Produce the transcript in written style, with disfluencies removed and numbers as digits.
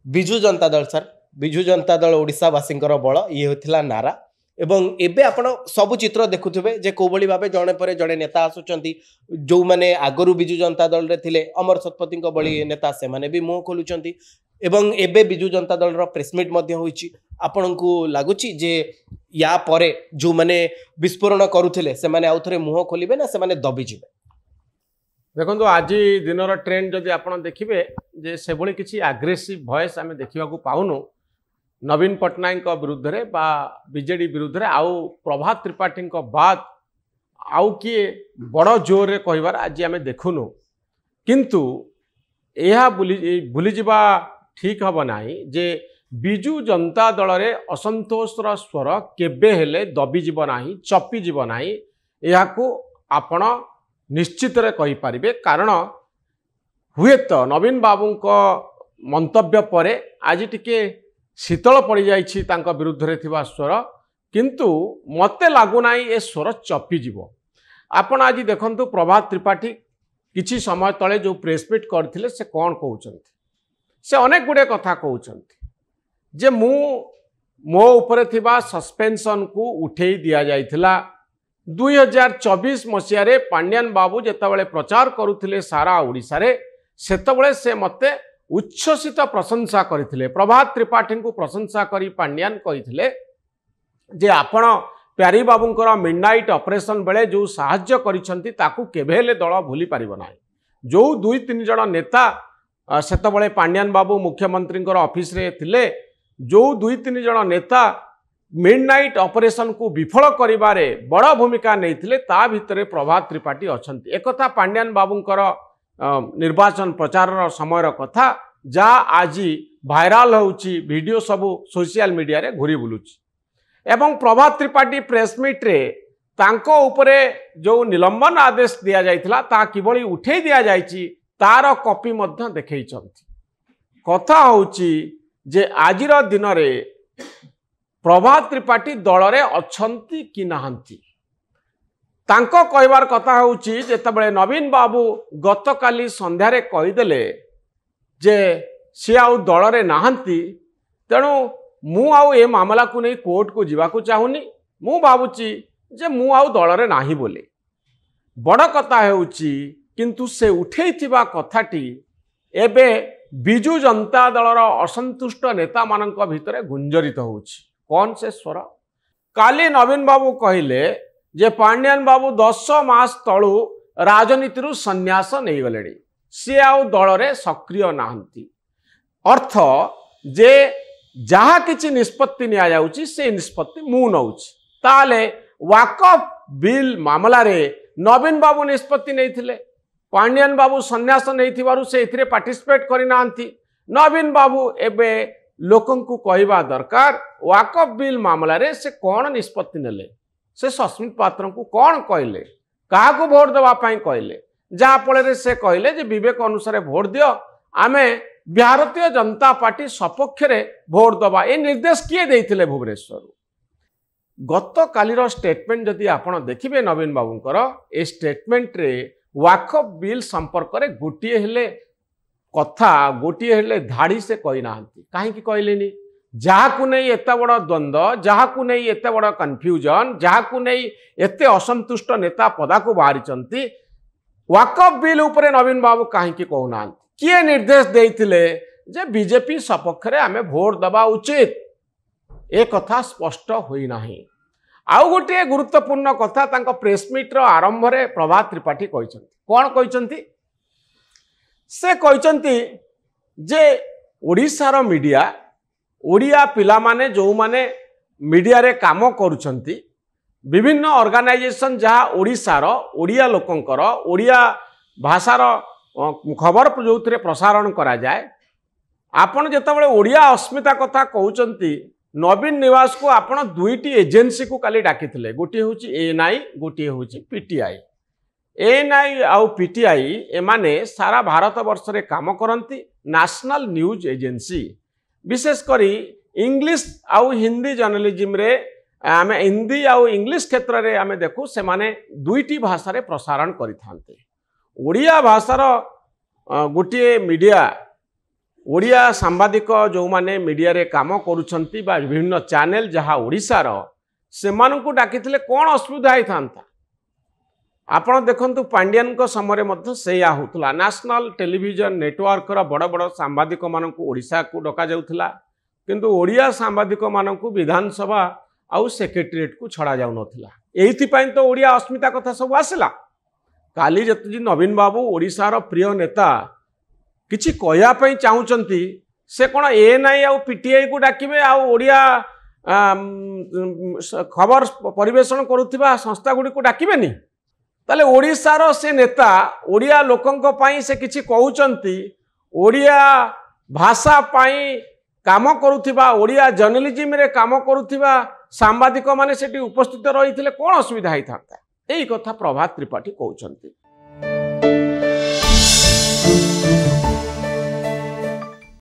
Biju Janata Dal sir Biju Janata Dal ओडिशावासी बल ये होता नारा एवं एबे आपण सब चित्र देखुथे जे कोबली भाबे जड़े पर जड़े नेता आसुचंती जो माने आगरु विजु जनता दल रे थिले अमर शतपथी बड़ी नेता से माने भी मुह खोलुचंती एवं एबे विजु जनता दल रो प्रेसमिट मध्य होईची आपण को लागुची जे या परे जो माने विस्फोरण करूथिले से माने आउथरे मुह खोलिबे ना से माने दबी जिवे। देखो आज दिन ट्रेंड जदि आप देखिए जे से भली किसी आग्रेसिव वॉइस आम देखा पाऊनु नवीन पट्टनायक विरुद्ध रे बा बीजेडी विरुद्ध रे आउ प्रभात त्रिपाठी बाद आउ किए बड़ जोर रे कहबार आज आम देखुनु किंतु यह भूली जावा ठीक हम ना जे विजु जनता दल रे असंतोषर स्वर केबे हेले दबीजीव ना चपीजीव ना यह आपण निश्चित कही पारिबे कारण हुए तो नवीन बाबू मंतव्य परे आज टिके शीतल पड़ जाइछि विरुद्ध रे थिबा स्वर किंतु मते लागुना ए स्वर चपीजीव। आपण आज देखंतु प्रभात त्रिपाठी किछि समय तले जो प्रेसमिट करथिले से कौन कहउछंती से अनेक गुडे कथा कहउछंती जे मो उपरे थिबा सस्पेंशन को उठेई दिया जाइथिला 2024 मसीह पांड्यान बाबू जितेबाला प्रचार करुले सारा ओडिशा रे सेतबले से मते उच्छ्वसित प्रशंसा करथिले प्रभात त्रिपाठी को प्रशंसा करी पांड्यान कहिथिले जे आपण प्यारी बाबूंकर मिडनाइट ऑपरेशन बेले जो साहाय्य करिसंती ताकू केबेले दल भूली पारिबो नाही। जो 2-3 जण नेता सेतबले पांड्यान बाबू मुख्यमंत्री ऑफिस रे थिले जो 2-3 जण नेता मिडनाइट ऑपरेशन को विफल करिबारे बड़ भूमिका नहीं ता भितरे प्रभात त्रिपाठी अछंती। एक कथा पांड्यान बाबूंकर निर्वाचन प्रचार समय कथा जा आज भाइराल होउची वीडियो सबू सोशल मीडिया रे घुरी बुलुची एवं प्रभात त्रिपाठी प्रेसमिट रे तांको उपरे जो निलंबन आदेश दिया जाइथिला ता किबळी उठेई दिया जाइची तार कॉपी मध्य देखैचंती। कथा होउची जे आजिर दिन रे प्रभात त्रिपाठी दल रे अछंती कि नाहंती तांको कहबार कथा होउची जेतेबेले नवीन बाबू गतकाली संध्यारे कहिदेले जे सी आउ दल रे नाहंती तेणु मु आउ ए मामला को नहीं कोर्ट को जीवाकू चाहूनी मु भावुची जे मु आउ दल रे नाही बोले बड़ कथा होउची किंतु से उठेइथिबा कथाटी एबे विजु जनता दल रो असंतुष्ट नेता मानक भितरे गुंजरित होउची। कौन से स्वर काली नवीन बाबू कहले जे पांड्यान बाबू 10 मास तलू राजनीति संन्यास नहीं गले सी आउ दल रे सक्रिय नाहंती अर्थ जे जहा किछि निष्पत्ति निया जाउची से निष्पत्ति मु नउची ताले वाकफ बिल मामला रे नवीन बाबू निष्पत्ति नहीं थिले पांड्यान बाबू संन्यास नहीं थिबारु से एथिरे पार्टिसिपेट करि नाहंती नवीन बाबू एबे लोकन को कहवा दरकार वाकफ बिल मामला रे से कौन निष्पत्ति नेले से सस्मित पात्र को कौन कहले क्या भोट देवाई कहले जहाँफल से कहले जे विवेक अनुसार भोट दियो आमे भारतीय जनता पार्टी सपक्ष भोट दबा ये निर्देश किए देइथिले भुवनेश्वर गत कालीर स्टेटमेंट जदि आपण देखिबे नवीन बाबूंकर ए स्टेटमेंट रे वाकफ बिल संपर्क रे गोटिए हेले कथा गोटे हेले धाड़ी से कही ना कहीं कहलेनी जहां नहीं एत बड़ द्वंद्व जहां नहीं एत बड़ कन्फ्यूजन जहां नहीं एत असंतुष्ट नेता पदा को बाहरी वाकफ बिल उपरे नवीन बाबू कहीं कहना किए निर्देश देइथिले जे बीजेपी सपक्ष रे आमे भोट दबा उचित ए कथा स्पष्ट होई नाही। आउ गोटे गुरुत्वपूर्ण कथा तांको प्रेसमिट रो आरंभ रे प्रभात त्रिपाठी कहिसंती कोन कहिसंती से कहते जे ओडिशार मीडिया ओडिया पिला माने जो माने मीडिया रे काम करुछंती विभिन्न ऑर्गेनाइजेशन जहाँ ओडिशार ओडिया लोकंकर ओडिया भाषार खबर जो प्रसारण करा जाए आपण जेतेबेले ओडिया अस्मिता कथा कहउचंती नवीन निवास को आपण दुईटी एजेंसी को काली डाकिथिले गोटे होची एएनआई गोटे होची पीटीआई एएनआई आउ पीटीआई एमाने सारा भारत वर्ष रे काम करती नेशनल न्यूज एजेंसी विशेष करी इंग्लिश आउ हिंदी जर्नलिज्म रे आमे हिंदी आउ इंग्लिश क्षेत्र रे आमे देखु से माने दुईटी भाषा रे प्रसारण करिथांते ओडिया भाषार गोटे मीडिया ओडिया सांबादिक जो माने मीडिया रे काम करूछंती बा विभिन्न चैनल जहाँ ओडिशार से डाकी कौन असुविधा होता आपण देखंतु पांड्यान को समय मध्य सेया होतला नेशनल टेलीविजन नेटवर्क रा बड़ बड़ सांबादिक मानकु ओडिशा को डका जाउथला किंतु ओडिया सांबादिक मानकु विधानसभा आउ सेक्रेटेरिएट को छड़ा जाउ नथला एथि पई तो ओडिया अस्मिता कथा सब आसला काली जति नवीन बाबू ओडिशार प्रिय नेता किछि कहया पई चाहुचंती से कोन एएनआई आउ पीटीआई को डाकिबे आउ ओडिया खबर परिवेषण करुथिबा संस्था गुडी को डाकिबेनी ताले ओडिशार से नेता ओडिया लोकंक पई से किछि कहउचंती ओडिया भाषा पई काम करुथिबा ओडिया जर्नलिज्म रे काम करुथिबा सांबादिक माने सेठी उपस्थित रहिथिले कोन असुविधा होइथाता एई कथा प्रभात त्रिपाठी कहउचंती।